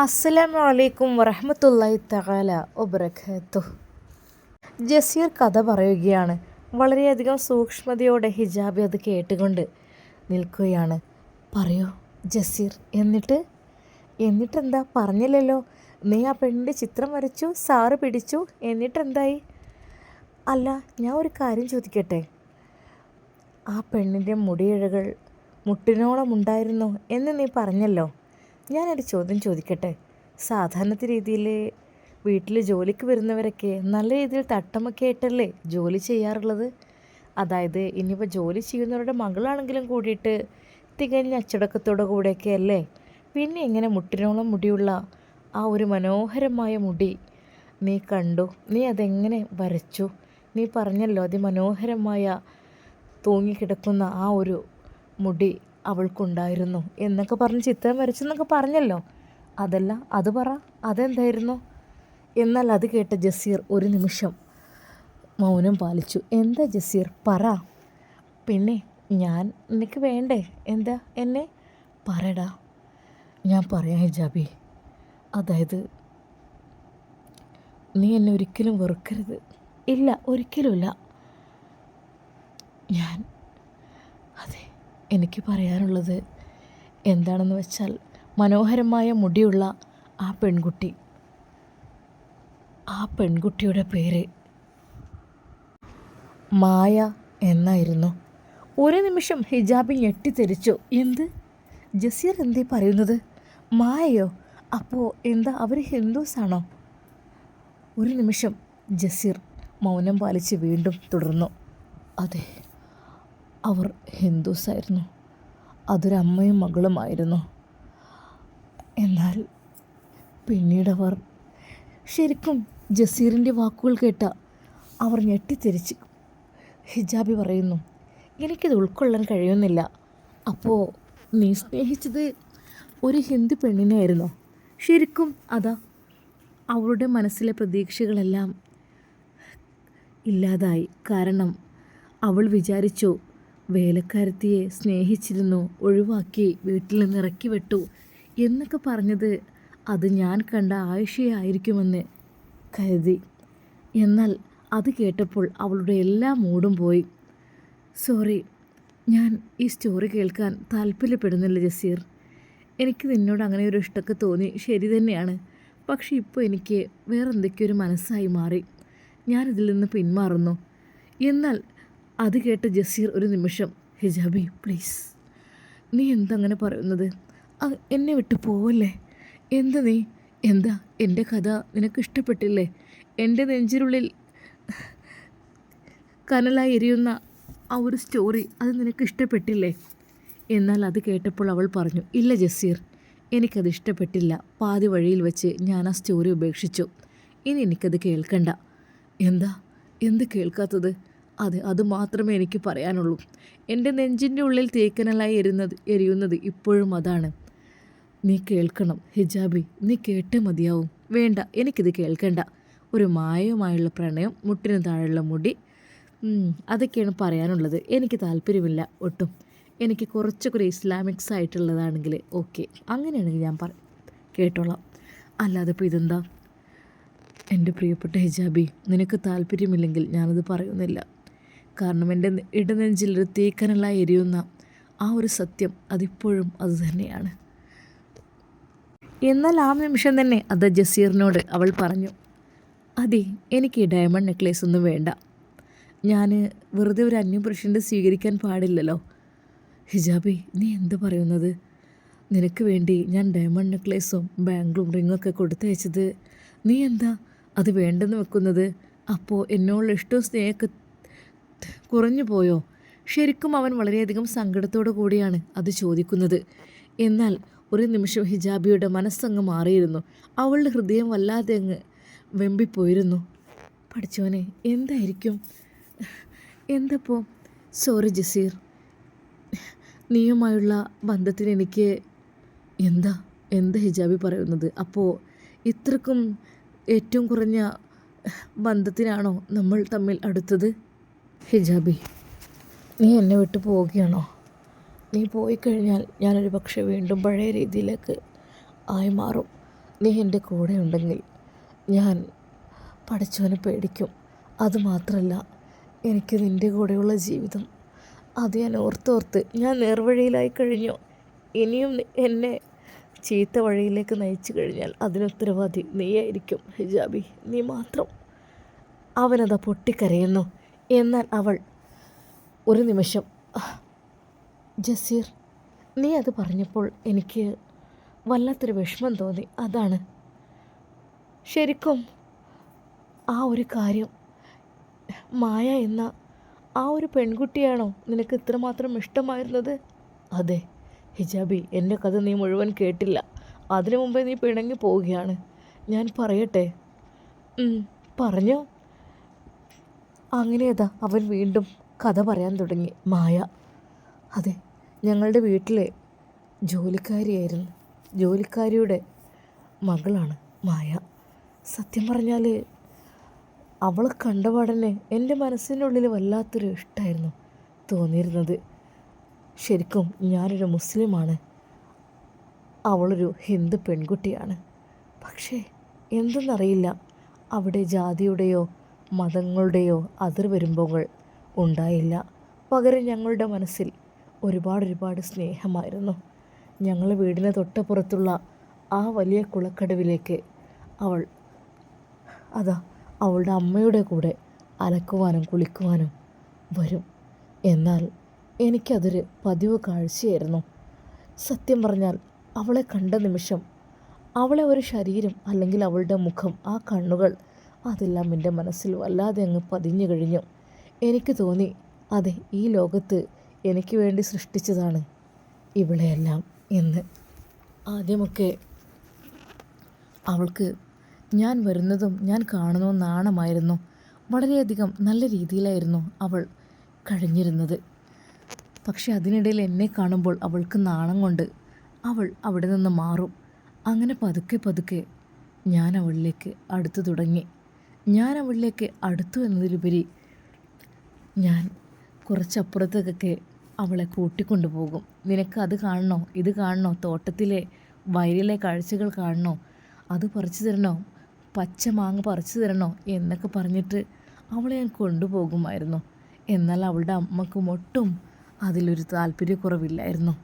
അസ്സലാമു അലൈക്കും വറഹ്മത്തുള്ളാഹി തആല വബറകാതുഹു. ജസീർ കഥ പറയുകയാണ്. വളരെയധികം സൂക്ഷ്മതയോടെ ഹിജാബി അത് കേട്ടുകൊണ്ട് നിൽക്കുകയാണ്. പറയൂ ജസീർ, എന്നിട്ടെന്താ? പറഞ്ഞില്ലല്ലോ. നീ ആ പെണ്ണിൻ്റെ ചിത്രം വരച്ചു, സാറ് പിടിച്ചു, എന്നിട്ടെന്തായി? അല്ല, ഞാൻ ഒരു കാര്യം ചോദിക്കട്ടെ. ആ പെണ്ണിൻ്റെ മുടിയിഴകൾ മുട്ടിനോളം ഉണ്ടായിരുന്നു എന്ന് നീ പറഞ്ഞല്ലോ. ഞാനൊരു ചോദ്യം ചോദിക്കട്ടെ. സാധാരണ രീതിയിൽ വീട്ടിൽ ജോലിക്ക് വരുന്നവരൊക്കെ നല്ല രീതിയിൽ തട്ടമൊക്കെ ആയിട്ടല്ലേ ജോലി ചെയ്യാറുള്ളത്? അതായത് ഇനിയിപ്പോൾ ജോലി ചെയ്യുന്നവരുടെ മകളാണെങ്കിലും കൂടിയിട്ട് തികഞ്ഞ അച്ചടക്കത്തോടു കൂടെയൊക്കെ അല്ലേ? പിന്നെ എങ്ങനെ മുട്ടിനോളം മുടിയുള്ള ആ ഒരു മനോഹരമായ മുടി നീ കണ്ടു? നീ അതെങ്ങനെ വരച്ചു? നീ പറഞ്ഞല്ലോ അതിമനോഹരമായ തൂങ്ങിക്കിടക്കുന്ന ആ ഒരു മുടി അവൾക്കുണ്ടായിരുന്നു എന്നൊക്കെ പറഞ്ഞ് ചിത്രം വരച്ചെന്നൊക്കെ പറഞ്ഞല്ലോ. അതല്ല, അത് പറ, അതെന്തായിരുന്നു? എന്നാൽ അത് കേട്ട ജസീർ ഒരു നിമിഷം മൗനം പാലിച്ചു. എന്താ ജസീർ, പറ. പിന്നെ ഞാൻ നിനക്ക് വേണ്ടേ? എന്താ, എന്നെ പറയടാ. ഞാൻ പറയാം ഹിജാബി. അതായത് നീ എന്നെ ഒരിക്കലും വെറുക്കരുത്. ഇല്ല, ഒരിക്കലുമില്ല. അതെ, എനിക്ക് പറയാനുള്ളത് എന്താണെന്ന് വെച്ചാൽ, മനോഹരമായ മുടിയുള്ള ആ പെൺകുട്ടിയുടെ പേര് മായ എന്നായിരുന്നു. ഒരു നിമിഷം ഹിജാബി ഞെട്ടിത്തെറിച്ചു. എന്ത്? ജസീർ എന്തേ പറയുന്നത്? മായയോ? അപ്പോൾ എന്താ അവർ ഹിന്ദുസാണോ? ഒരു നിമിഷം ജസീർ മൗനം പാലിച്ച് വീണ്ടും തുടർന്നു. അതെ, അവർ ഹിന്ദുസായിരുന്നു. അതൊരമ്മയും മകളുമായിരുന്നു. എന്നാൽ പിന്നീടവർ... ശരിക്കും ജസീറിൻ്റെ വാക്കുകൾ കേട്ട അവർ ഞെട്ടിത്തെറിച്ച്. ഹിജാബി പറയുന്നു, എനിക്കിത് ഉൾക്കൊള്ളാൻ കഴിയുന്നില്ല. അപ്പോൾ നീ സ്നേഹിച്ചത് ഒരു ഹിന്ദു പെണ്ണിനെയായിരുന്നോ? ശരിക്കും അതാ അവളുടെ മനസ്സിലെ പ്രതീക്ഷകളെല്ലാം ഇല്ലാതായി. കാരണം അവൾ വിചാരിച്ചു വേലക്കാരത്തിയെ സ്നേഹിച്ചിരുന്നു, ഒഴിവാക്കി വീട്ടിൽ നിന്ന് ഇറക്കി വിട്ടു എന്നൊക്കെ പറഞ്ഞത് അത് ഞാൻ കണ്ട ആയിഷയായിരിക്കുമെന്ന് കരുതി. എന്നാൽ അത് കേട്ടപ്പോൾ അവളുടെ എല്ലാ മൂഡും പോയി. സോറി, ഞാൻ ഈ സ്റ്റോറി കേൾക്കാൻ താല്പര്യപ്പെടുന്നില്ല ജസീർ. എനിക്ക് നിന്നോട് അങ്ങനെ ഒരു ഇഷ്ടമൊക്കെ തോന്നി, ശരി തന്നെയാണ്. പക്ഷേ ഇപ്പോൾ എനിക്ക് വേറെന്തൊക്കെയോ ഒരു മനസ്സായി മാറി. ഞാനിതിൽ നിന്ന് പിന്മാറുന്നു. എന്നാൽ അത് കേട്ട ജസീർ ഒരു നിമിഷം, ഹിജാബി പ്ലീസ്, നീ എന്തങ്ങനെ പറയുന്നത്? എന്നെ വിട്ടു പോവല്ലേ. എന്താ എൻ്റെ കഥ നിനക്ക് ഇഷ്ടപ്പെട്ടില്ലേ? എൻ്റെ നെഞ്ചിനുള്ളിൽ കനലായി എരിയുന്ന ആ ഒരു സ്റ്റോറി, അത് നിനക്ക് ഇഷ്ടപ്പെട്ടില്ലേ? എന്നാൽ അത് കേട്ടപ്പോൾ അവൾ പറഞ്ഞു, ഇല്ല ജസീർ, എനിക്കത് ഇഷ്ടപ്പെട്ടില്ല. പാതി വഴിയിൽ വെച്ച് ഞാൻ ആ സ്റ്റോറി ഉപേക്ഷിച്ചു. ഇനി എനിക്കത് കേൾക്കണ്ട. എന്ത് കേൾക്കാത്തത്? അത് മാത്രമേ എനിക്ക് പറയാനുള്ളൂ. എൻ്റെ നെഞ്ചിൻ്റെ ഉള്ളിൽ തേക്കനലായി എരിയുന്നത് ഇപ്പോഴും അതാണ്. നീ കേൾക്കണം ഹിജാബി, നീ കേട്ടേ മതിയാവും. വേണ്ട, എനിക്കിത് കേൾക്കണ്ട. ഒരു മായയുമായുള്ള പ്രണയം, മുട്ടിന് താഴെയുള്ള മുടി, അതൊക്കെയാണ് പറയാനുള്ളത്. എനിക്ക് താല്പര്യമില്ല ഒട്ടും. എനിക്ക് കുറച്ചൊക്കെ ഇസ്ലാമിക്സ് ആയിട്ടുള്ളതാണെങ്കിൽ ഓക്കെ, അങ്ങനെയാണെങ്കിൽ ഞാൻ കേട്ടോളാം. അല്ലാതെ ഇപ്പോൾ ഇതെന്താ? എൻ്റെ പ്രിയപ്പെട്ട ഹിജാബി, നിനക്ക് താല്പര്യമില്ലെങ്കിൽ ഞാനത് പറയുന്നില്ല. കാരണം എൻ്റെ ഇടനെഞ്ചിലൊരു തീക്കനലായി എരിയുന്ന ആ ഒരു സത്യം അതിപ്പോഴും അത് തന്നെയാണ്. എന്നാൽ ആ നിമിഷം തന്നെ അത് ജസീറിനോട് അവൾ പറഞ്ഞു, അതെ, എനിക്ക് ഈ ഡയമണ്ട് നെക്ലേസ് ഒന്നും വേണ്ട. ഞാൻ വെറുതെ ഒരു അന്യപുരുഷൻ്റെ സ്വീകരിക്കാൻ പാടില്ലല്ലോ. ഹിജാബി, നീ എന്ത് പറയുന്നത്? നിനക്ക് വേണ്ടി ഞാൻ ഡയമണ്ട് നെക്ലേസും ബാംഗ്ലൂർ റിങ്ങൊക്കെ കൊടുത്തയച്ചത്. നീ എന്താ അത് വേണ്ടെന്ന് വെക്കുന്നത്? അപ്പോൾ എന്നോടുള്ള ഇഷ്ടവും സ്നേഹമൊക്കെ കുറഞ്ഞു പോയോ? ശരിക്കും അവൻ വളരെയധികം സങ്കടത്തോടു കൂടിയാണ് അത് ചോദിക്കുന്നത്. എന്നാൽ ഒരു നിമിഷം ഹിജാബിയുടെ മനസ്സങ്ങ് മാറിയിരുന്നു. അവളുടെ ഹൃദയം വല്ലാതെ അങ്ങ് വെമ്പിപ്പോയിരുന്നു. പഠിച്ചവനെ, എന്തായിരിക്കും? എന്തപ്പോൾ? സോറി ജസീർ, നീയുമായുള്ള ബന്ധത്തിന് എനിക്ക്... എന്താ ഹിജാബി പറയുന്നത്? അപ്പോൾ ഇത്രക്കും ഏറ്റവും കുറഞ്ഞ ബന്ധത്തിനാണോ നമ്മൾ തമ്മിൽ അടുത്തത്? ഹിജാബി, നീ എന്നെ വിട്ടു പോവുകയാണോ? നീ പോയി കഴിഞ്ഞാൽ ഞാനൊരു പക്ഷേ വീണ്ടും പഴയ രീതിയിലേക്ക് ആയി മാറും. നീ എൻ്റെ കൂടെ ഉണ്ടെങ്കിൽ ഞാൻ പഠിച്ചവനെ പേടിക്കും. അതുമാത്രമല്ല, എനിക്ക് നിൻ്റെ കൂടെയുള്ള ജീവിതം അത് ഞാൻ ഓർത്തോർത്ത് ഞാൻ നേർവഴിയിലായി കഴിഞ്ഞു. ഇനിയും എന്നെ ചീത്ത വഴിയിലേക്ക് നയിച്ചു കഴിഞ്ഞാൽ അതിനുത്തരവാദി നീയായിരിക്കും ഹിജാബി, നീ മാത്രം. അവനതാ പൊട്ടിക്കരയുന്നു. എന്നാൽ അവൾ ഒരു നിമിഷം, ജസീർ, നീ അത് പറഞ്ഞപ്പോൾ എനിക്ക് വല്ലാത്തൊരു വിഷമം തോന്നി. അതാണ് ശരിക്കും ആ ഒരു കാര്യം. മായ എന്ന ആ ഒരു പെൺകുട്ടിയാണോ നിനക്ക് ഇത്രമാത്രം ഇഷ്ടമായിരുന്നത്? അതെ ഹിജാബി, എൻ്റെ കഥ നീ മുഴുവൻ കേട്ടില്ല. അതിനു മുമ്പേ നീ പിണങ്ങി പോവുകയാണ്. ഞാൻ പറയട്ടെ? പറഞ്ഞോ. അങ്ങനെയതാ അവൻ വീണ്ടും കഥ പറയാൻ തുടങ്ങി. മായ, അതെ, ഞങ്ങളുടെ വീട്ടിലെ ജോലിക്കാരിയായിരുന്നു. ജോലിക്കാരിയുടെ മകളാണ് മായ. സത്യം പറഞ്ഞാൽ അവളെ കണ്ടപാടനെ എൻ്റെ മനസ്സിനുള്ളിൽ വല്ലാത്തൊരു ഇഷ്ടമായിരുന്നു തോന്നിയിരുന്നത്. ശരിക്കും ഞാനൊരു മുസ്ലിമാണ്, അവളൊരു ഹിന്ദു പെൺകുട്ടിയാണ്. പക്ഷേ എന്തെന്നറിയില്ല, അവിടെ ജാതിയുടെയോ മതങ്ങളുടെയോ അതിർവരുമ്പങ്ങൾ ഉണ്ടായില്ല. പകരം ഞങ്ങളുടെ മനസ്സിൽ ഒരുപാട് സ്നേഹമായിരുന്നു. ഞങ്ങൾ വീടിന് തൊട്ടപ്പുറത്തുള്ള ആ വലിയ കുളക്കടവിലേക്ക് അവൾ അവളുടെ അമ്മയുടെ കൂടെ അലക്കുവാനും കുളിക്കുവാനും വരും. എന്നാൽ എനിക്കതൊരു പതിവ് കാഴ്ചയായിരുന്നു. സത്യം പറഞ്ഞാൽ അവളെ കണ്ട നിമിഷം അവളെ ഒരു ശരീരം അല്ലെങ്കിൽ അവളുടെ മുഖം, ആ കണ്ണുകൾ, അതെല്ലാം എൻ്റെ മനസ്സിൽ വല്ലാതെ അങ്ങ് പതിഞ്ഞു കഴിഞ്ഞു. എനിക്ക് തോന്നി, അതെ, ഈ ലോകത്ത് എനിക്ക് വേണ്ടി സൃഷ്ടിച്ചതാണ് ഇവളെയെല്ലാം എന്ന്. ആദ്യമൊക്കെ അവൾക്ക് ഞാൻ വരുന്നതും ഞാൻ കാണുന്നതും നാണമായിരുന്നു. വളരെയധികം നല്ല രീതിയിലായിരുന്നു അവൾ കഴിഞ്ഞിരുന്നത്. പക്ഷെ അതിനിടയിൽ എന്നെ കാണുമ്പോൾ അവൾക്ക് നാണം കൊണ്ട് അവൾ അവിടെ നിന്ന് മാറും. അങ്ങനെ പതുക്കെ ഞാൻ അവളിലേക്ക് അടുത്തു തുടങ്ങി. ഞാൻ അവളിലേക്ക് അടുത്തു എന്നതിലുപരി ഞാൻ കുറച്ചപ്പുറത്തേക്കൊക്കെ അവളെ കൂട്ടിക്കൊണ്ടു പോകും. നിനക്ക് അത് കാണണോ, ഇത് കാണണോ, തോട്ടത്തിലെ വയലിലെ കാഴ്ചകൾ കാണണോ, അത് പറിച്ചു തരണോ, പച്ച മാങ്ങ പറിച്ചു തരണോ എന്നൊക്കെ പറഞ്ഞിട്ട് അവളെ ഞാൻ കൊണ്ടുപോകുമായിരുന്നു. എന്നാൽ അവളുടെ അമ്മക്കും ഒട്ടും അതിലൊരു താല്പര്യക്കുറവില്ലായിരുന്നു.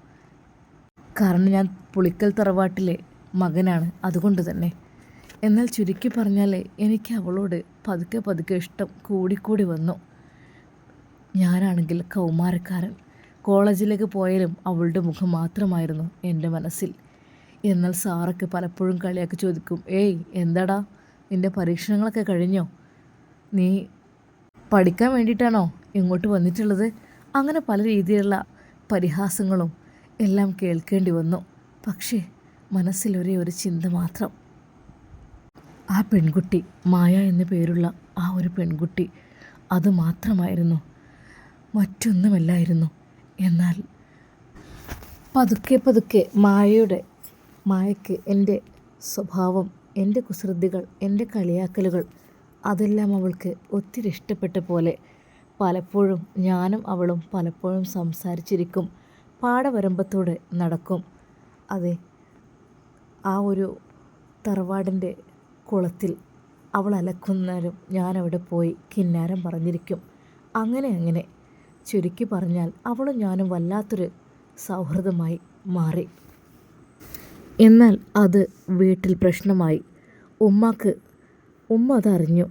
കാരണം ഞാൻ പുളിക്കൽ തറവാട്ടിലെ മകനാണ്, അതുകൊണ്ട് തന്നെ. എന്നാൽ ചുരുക്കി പറഞ്ഞാൽ എനിക്ക് അവളോട് പതുക്കെ ഇഷ്ടം കൂടിക്കൂടി വന്നു. ഞാനാണെങ്കിൽ കൗമാരക്കാരൻ. കോളേജിലേക്ക് പോയാലും അവളുടെ മുഖം മാത്രമായിരുന്നു എൻ്റെ മനസ്സിൽ. എന്നാൽ സാറൊക്കെ പലപ്പോഴും കളിയാക്കി ചോദിക്കും, ഏയ് എന്താടാ, നിൻ്റെ പരീക്ഷണങ്ങളൊക്കെ കഴിഞ്ഞോ? നീ പഠിക്കാൻ വേണ്ടിയിട്ടാണോ ഇങ്ങോട്ട് വന്നിട്ടുള്ളത്? അങ്ങനെ പല രീതിയിലുള്ള പരിഹാസങ്ങളും എല്ലാം കേൾക്കേണ്ടി വന്നു. പക്ഷേ മനസ്സിൽ ഒരു ചിന്ത മാത്രം. ആ പെൺകുട്ടി, മായ എന്നു പേരുള്ള ആ ഒരു പെൺകുട്ടി, അത് മാത്രമായിരുന്നു, മറ്റൊന്നുമല്ലായിരുന്നു. എന്നാൽ പതുക്കെ മായയ്ക്ക് എൻ്റെ സ്വഭാവം, എൻ്റെ കുസൃതികൾ, എൻ്റെ കളിയാക്കലുകൾ, അതെല്ലാം അവൾക്ക് ഒത്തിരി ഇഷ്ടപ്പെട്ട പോലെ പലപ്പോഴും ഞാനും അവളും പലപ്പോഴും സംസാരിച്ചിരിക്കും. പാടവരമ്പത്തൂടെ നടക്കും. അതെ, ആ ഒരു തറവാടിൻ്റെ കുളത്തിൽ അവൾ അലക്കുന്നേരം ഞാനവിടെ പോയി കിന്നാരം പറഞ്ഞിരിക്കും. അങ്ങനെ ചുരുക്കി പറഞ്ഞാൽ അവളും ഞാനും വല്ലാത്തൊരു സൗഹൃദമായി മാറി. എന്നാൽ അത് വീട്ടിൽ പ്രശ്നമായി. ഉമ്മ അതറിഞ്ഞു.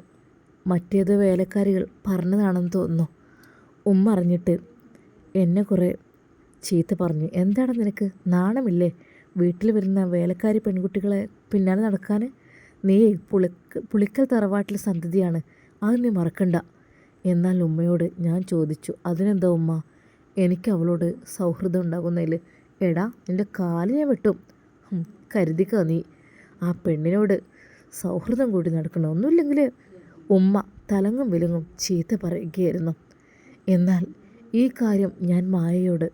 മറ്റേത് വേലക്കാരികൾ പറഞ്ഞതാണെന്ന് തോന്നുന്നു. ഉമ്മ അറിഞ്ഞിട്ട് എന്നെ കുറേ ചീത്ത പറഞ്ഞു. എന്താണ് നിനക്ക് നാണമില്ലേ വീട്ടിൽ വരുന്ന വേലക്കാരി പെൺകുട്ടികളെ പിന്നാലെ നടക്കാൻ? നീ പുളിക്കൽ തറവാട്ടിലെ സന്തതിയാണ്, അത് നീ മറക്കണ്ട. എന്നാൽ ഉമ്മയോട് ഞാൻ ചോദിച്ചു, അതിനെന്താ ഉമ്മ, എനിക്ക് അവളോട് സൗഹൃദം ഉണ്ടാകുന്നതിൽ? എടാ, നിൻ്റെ കാല് ഞാൻ വെട്ടും. കരുതിക്കോ നീ. ആ പെണ്ണിനോട് സൗഹൃദം കൂടി നടക്കണം, ഒന്നുമില്ലെങ്കിൽ. ഉമ്മ തലങ്ങും വിലങ്ങും ചീത്ത പറയുകയായിരുന്നു. എന്നാൽ ഈ കാര്യം ഞാൻ മായയോട്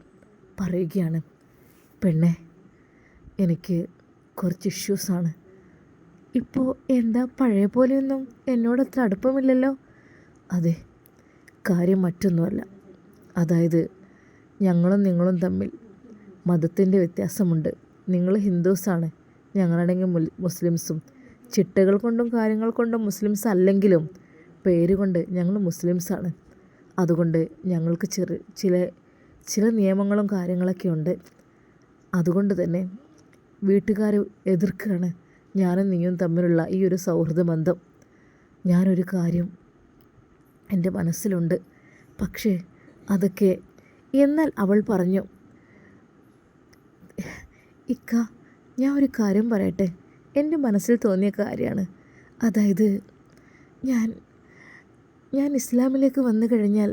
പറയുകയാണ്. പെണ്ണെ, എനിക്ക് കുറച്ച് ഇഷ്യൂസാണ്. ഇപ്പോൾ എന്താ, പഴയ പോലെയൊന്നും എന്നോടത്ര അടുപ്പമില്ലല്ലോ? അതെ, കാര്യം മറ്റൊന്നുമല്ല. അതായത് ഞങ്ങളും നിങ്ങളും തമ്മിൽ മതത്തിൻ്റെ വ്യത്യാസമുണ്ട്. നിങ്ങൾ ഹിന്ദുസാണ്, ഞങ്ങളാണെങ്കിൽ മുസ്ലിംസും. ചിട്ടകൾ കൊണ്ടും കാര്യങ്ങൾ കൊണ്ടും മുസ്ലിംസ് അല്ലെങ്കിലും പേര് കൊണ്ട് ഞങ്ങൾ മുസ്ലിംസാണ്. അതുകൊണ്ട് ഞങ്ങൾക്ക് ചില നിയമങ്ങളും കാര്യങ്ങളൊക്കെ ഉണ്ട്. അതുകൊണ്ട് തന്നെ വീട്ടുകാർ എതിർക്കുകയാണ് ഞാനും നീയും തമ്മിലുള്ള ഈ ഒരു സൗഹൃദ ബന്ധം. ഞാനൊരു കാര്യം എൻ്റെ മനസ്സിലുണ്ട്, പക്ഷേ അതൊക്കെ എന്നാൽ അവൾ പറഞ്ഞു, ഇക്ക ഞാൻ ഒരു കാര്യം പറയട്ടെ, എൻ്റെ മനസ്സിൽ തോന്നിയ കാര്യമാണ്. അതായത് ഞാൻ ഇസ്ലാമിലേക്ക് വന്നു കഴിഞ്ഞാൽ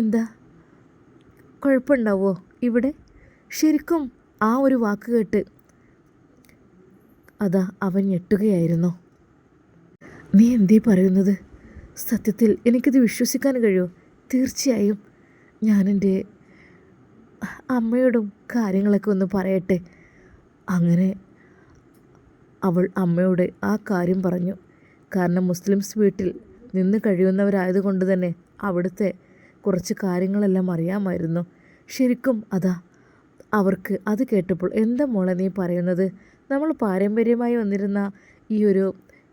എന്താ കുഴപ്പമുണ്ടാവോ ഇവിടെ? ശരിക്കും ആ ഒരു വാക്ക് കേട്ട് അവൻ ഞെട്ടുകയായിരുന്നു. നീ എന്തേ പറയുന്നത്? സത്യത്തിൽ എനിക്കിത് വിശ്വസിക്കാൻ കഴിയുമോ? തീർച്ചയായും. ഞാനെൻ്റെ അമ്മയോടും കാര്യങ്ങളൊക്കെ ഒന്ന് പറയട്ടെ. അങ്ങനെ അവൾ അമ്മയോട് ആ കാര്യം പറഞ്ഞു. കാരണം മുസ്ലിംസ് വീട്ടിൽ നിന്ന് കഴിയുന്നവരായതുകൊണ്ട് തന്നെ അവിടുത്തെ കുറച്ച് കാര്യങ്ങളെല്ലാം അറിയാമായിരുന്നു. ശരിക്കും അവർക്ക് അത് കേട്ടപ്പോൾ, എന്താ മോളെ നീ പറയുന്നത്? നമ്മൾ പാരമ്പര്യമായി വന്നിരുന്ന ഈ ഒരു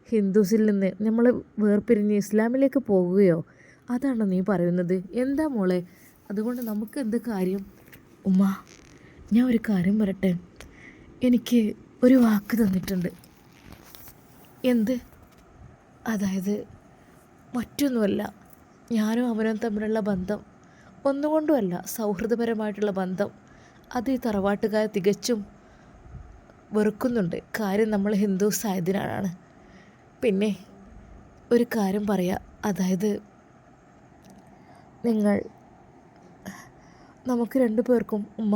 ഹിന്ദുസിൽ നിന്ന് നമ്മൾ വേർപിരിഞ്ഞ് ഇസ്ലാമിലേക്ക് പോകുകയോ? അതാണോ നീ പറയുന്നത്? എന്താ മോളെ, അതുകൊണ്ട് നമുക്ക് എന്ത് കാര്യം? ഉമ്മ, ഞാൻ ഒരു കാര്യം പറയട്ടെ. എനിക്ക് ഒരു വാക്ക് തന്നിട്ടുണ്ട്. എന്ത്? അതായത് മറ്റൊന്നുമല്ല, ഞാനും അവനും തമ്മിലുള്ള ബന്ധം ഒന്നുകൊണ്ടുമല്ല, സൗഹൃദപരമായിട്ടുള്ള ബന്ധം. അത് ഈ തറവാട്ടുകാർ തികച്ചും വെറുക്കുന്നുണ്ട്. കാര്യം നമ്മൾ ഹിന്ദുസ് ആയതിനാണ്. പിന്നെ ഒരു കാര്യം പറയാം, അതായത് നമുക്ക് 2 പേർക്കും ഉമ്മ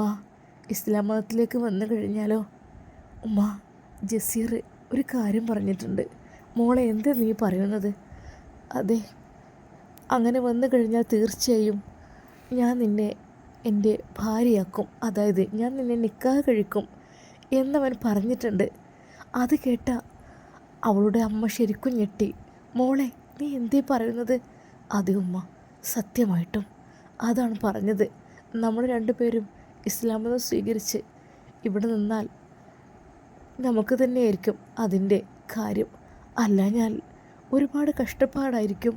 ഇസ്ലാം മതത്തിലേക്ക് വന്നു കഴിഞ്ഞാലോ? ഉമ്മ, ജസീർ ഒരു കാര്യം പറഞ്ഞിട്ടുണ്ട്. മോളെ എന്താ നീ പറയുന്നത്? അതെ, അങ്ങനെ വന്നു കഴിഞ്ഞാൽ തീർച്ചയായും ഞാൻ നിന്നെ എൻ്റെ ഭാര്യയാക്കും, അതായത് ഞാൻ നിന്നെ നിക്കാഹ് കഴിക്കും എന്നവൻ പറഞ്ഞിട്ടുണ്ട്. അത് കേട്ട അവളുടെ അമ്മ ശരിക്കും ഞെട്ടി. മോളെ, നീ എന്തേ പറയുന്നത്? അതെ ഉമ്മ, സത്യമായിട്ടും അതാണ് പറഞ്ഞത്. നമ്മൾ 2 പേരും ഇസ്ലാം മതം സ്വീകരിച്ച് ഇവിടെ നിന്നാൽ നമുക്ക് തന്നെയായിരിക്കും അതിൻ്റെ കാര്യം. അല്ല ഞാൻ ഒരുപാട് കഷ്ടപ്പാടായിരിക്കും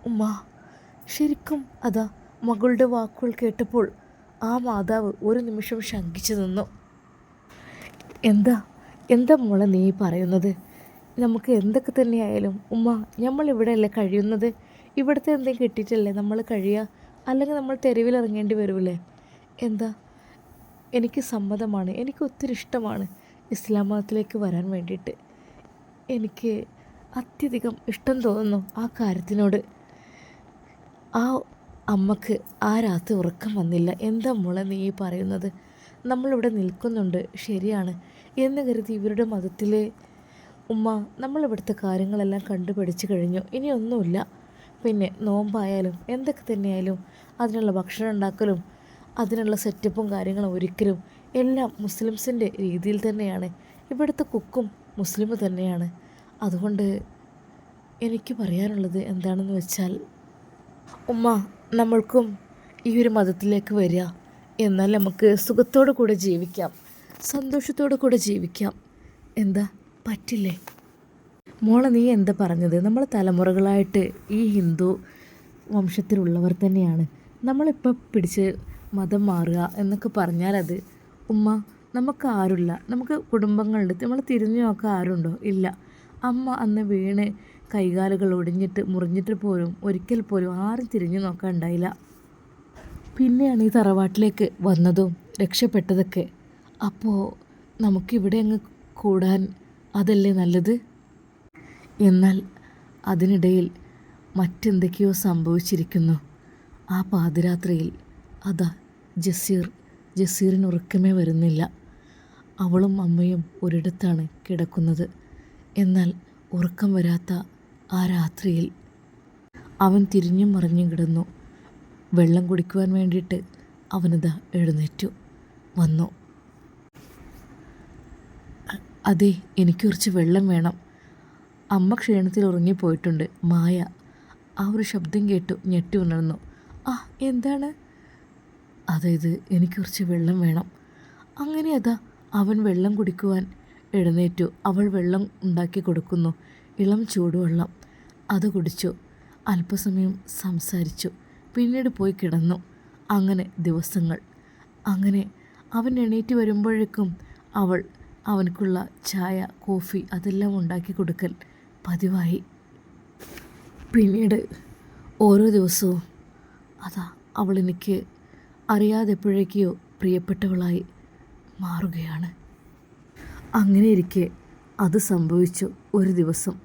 ഉമ്മ. ശരിക്കും മകളുടെ വാക്കുകൾ കേട്ടപ്പോൾ ആ മാതാവ് ഒരു നിമിഷം ശങ്കിച്ചു നിന്നു. എന്താ മോളെ നീ പറയുന്നത്? നമുക്ക് എന്തൊക്കെ തന്നെയായാലും ഉമ്മ, നമ്മളിവിടെയല്ലേ കഴിയുന്നത്. ഇവിടുത്തെ എന്തെങ്കിലും കിട്ടിയിട്ടല്ലേ നമ്മൾ കഴിയുക, അല്ലെങ്കിൽ നമ്മൾ തെരുവിലിറങ്ങേണ്ടി വരില്ലേ? എനിക്ക് സമ്മതമാണ്, എനിക്ക് ഒത്തിരി ഇഷ്ടമാണ് ഇസ്ലാം മതത്തിലേക്ക് വരാൻ വേണ്ടിയിട്ട്. എനിക്ക് അത്യധികം ഇഷ്ടം തോന്നുന്നു ആ കാര്യത്തിനോട്. ആ അമ്മക്ക് ആ രാത്രി ഉറക്കം വന്നില്ല. എന്താ മോളെ നീ പറയുന്നത്? നമ്മളിവിടെ നിൽക്കുന്നുണ്ട്, ശരിയാണ്, എന്ന് കരുതി ഇവരുടെ മതത്തിലെ ഉമ്മ നമ്മളിവിടുത്തെ കാര്യങ്ങളെല്ലാം കണ്ടുപിടിച്ച് കഴിഞ്ഞു. ഇനി ഒന്നുമില്ല. പിന്നെ നോമ്പായാലും എന്തൊക്കെ തന്നെയായാലും അതിനുള്ള ഭക്ഷണം ഉണ്ടാക്കലും അതിനുള്ള സെറ്റപ്പും കാര്യങ്ങളും ഒരിക്കലും എല്ലാം മുസ്ലിംസിൻ്റെ രീതിയിൽ തന്നെയാണ്. ഇവിടുത്തെ കുക്കും മുസ്ലിം തന്നെയാണ്. അതുകൊണ്ട് എനിക്ക് പറയാനുള്ളത് എന്താണെന്ന് വെച്ചാൽ, ഉമ്മ, നമ്മൾക്കും ഈ ഒരു മതത്തിലേക്ക് വരിക, എന്നാൽ നമുക്ക് സുഖത്തോടു കൂടെ ജീവിക്കാം, സന്തോഷത്തോടു കൂടെ ജീവിക്കാം. എന്താ പറ്റില്ലേ? മോളെ, നീ എന്താ പറഞ്ഞത്? നമ്മൾ തലമുറകളായിട്ട് ഈ ഹിന്ദു വംശത്തിലുള്ളവർ തന്നെയാണ്. നമ്മളിപ്പോൾ പിടിച്ച് മതം മാറുക എന്നൊക്കെ പറഞ്ഞാൽ അത് ഉമ്മ, നമുക്ക് ആരുമില്ല, നമുക്ക് കുടുംബങ്ങളുണ്ട്. നമ്മൾ തിരിഞ്ഞു നോക്കാൻ ആരുണ്ടോ? ഇല്ല. അമ്മ അന്ന് വീണ് കൈകാലുകൾ ഒടിഞ്ഞിട്ട് മുറിഞ്ഞിട്ട് പോലും ഒരിക്കൽ പോലും ആരും തിരിഞ്ഞു നോക്കാൻ ഉണ്ടായില്ല. പിന്നെയാണ് ഈ തറവാട്ടിലേക്ക് വന്നതും രക്ഷപ്പെട്ടതൊക്കെ. അപ്പോൾ നമുക്കിവിടെ അങ്ങ് കൂടാൻ അതല്ലേ നല്ലത്? എന്നാൽ അതിനിടയിൽ മറ്റെന്തൊക്കെയോ സംഭവിച്ചിരിക്കുന്നു. ആ പാതിരാത്രിയിൽ ജസീറിന് ഉറക്കമേ വരുന്നില്ല. അവളും അമ്മയും ഒരിടത്താണ് കിടക്കുന്നത്. എന്നാൽ ഉറക്കം വരാത്ത ആ രാത്രിയിൽ അവൻ തിരിഞ്ഞും മറിഞ്ഞും കിടന്നു. വെള്ളം കുടിക്കുവാൻ വേണ്ടിയിട്ട് എഴുന്നേറ്റു വന്നു. അതെ, എനിക്ക് കുറച്ച് വെള്ളം വേണം. അമ്മ ക്ഷീണത്തിൽ ഉറങ്ങിപ്പോയിട്ടുണ്ട്. മായ ആ ഒരു ശബ്ദം കേട്ടു ഞെട്ടി ഉണർന്നു. എന്താണ്? അതായത് എനിക്ക് കുറച്ച് വെള്ളം വേണം. അങ്ങനെ അവൻ വെള്ളം കുടിക്കുവാൻ എഴുന്നേറ്റു. അവൾ വെള്ളം ഉണ്ടാക്കി കൊടുക്കുന്നു, ഇളം ചൂടുവെള്ളം. അത് കുടിച്ചു. അല്പസമയം സംസാരിച്ചു. പിന്നീട് പോയി കിടന്നു. അങ്ങനെ ദിവസങ്ങൾ. അങ്ങനെ അവൻ എണീറ്റ് വരുമ്പോഴേക്കും അവൾ അവനക്കുള്ള ചായ, കോഫി അതെല്ലാം ഉണ്ടാക്കി കൊടുക്കൽ പതിവായി. പിന്നീട് ഓരോ ദിവസവും അതാ അവൾ എനിക്ക് അറിയാതെ എപ്പോഴേക്കോ പ്രിയപ്പെട്ടവളായി മാറുകയാണ്. അങ്ങനെ ഇരിക്കെ അത് സംഭവിച്ചു. ഒരു ദിവസം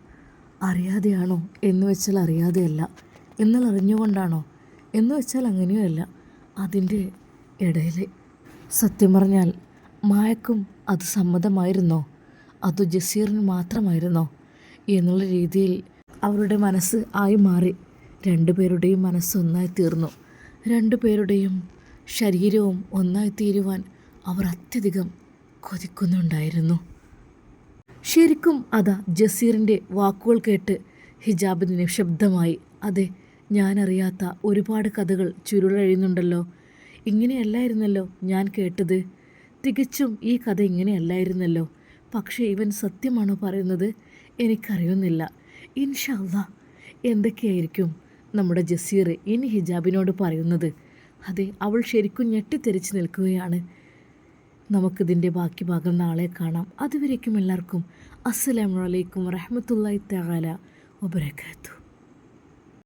അറിയാതെയാണോ എന്ന് വെച്ചാൽ അറിയാതെയല്ല, എന്നാൽ അറിഞ്ഞുകൊണ്ടാണോ എന്ന് വെച്ചാൽ അങ്ങനെയുമല്ല. അതിൻ്റെ ഇടയിൽ സത്യം പറഞ്ഞാൽ മായക്കും അത് സമ്മതമായിരുന്നോ, അത് ജസീറിന് മാത്രമായിരുന്നോ എന്നുള്ള രീതിയിൽ അവരുടെ മനസ്സ് ആയി മാറി. രണ്ടുപേരുടെയും മനസ്സ് ഒന്നായി തീർന്നു. രണ്ടുപേരുടെയും ശരീരവും ഒന്നായി തീരുവാൻ അവർ അത്യധികം കൊതിക്കുന്നുണ്ടായിരുന്നു. ശരിക്കും അതാ ജസീറിൻ്റെ വാക്കുകൾ കേട്ട് ഹിജാബിന് നിശബ്ദമായി. അതെ, ഞാനറിയാത്ത ഒരുപാട് കഥകൾ ചുരുളഴിയുന്നുണ്ടല്ലോ. ഇങ്ങനെയല്ലായിരുന്നല്ലോ ഞാൻ കേട്ടത്. തികച്ചും ഈ കഥ ഇങ്ങനെയല്ലായിരുന്നല്ലോ. പക്ഷേ ഇവൻ സത്യമാണോ പറയുന്നത് എനിക്കറിയുന്നില്ല. ഇൻഷാ അല്ലാഹ് എന്തൊക്കെയായിരിക്കും നമ്മുടെ ജസീർ ഇനി ഹിജാബിനോട് പറയുന്നത്. അതെ, അവൾ ശരിക്കും ഞെട്ടിത്തെറിച്ച് നിൽക്കുകയാണ്. നമുക്കിതിൻ്റെ ബാക്കി ഭാഗം നാളെ കാണാം. അതുവരേക്കും എല്ലാവർക്കും അസ്സലാമു അലൈക്കും വറഹ്മത്തുള്ളാഹി തആല വബറകാതുഹു.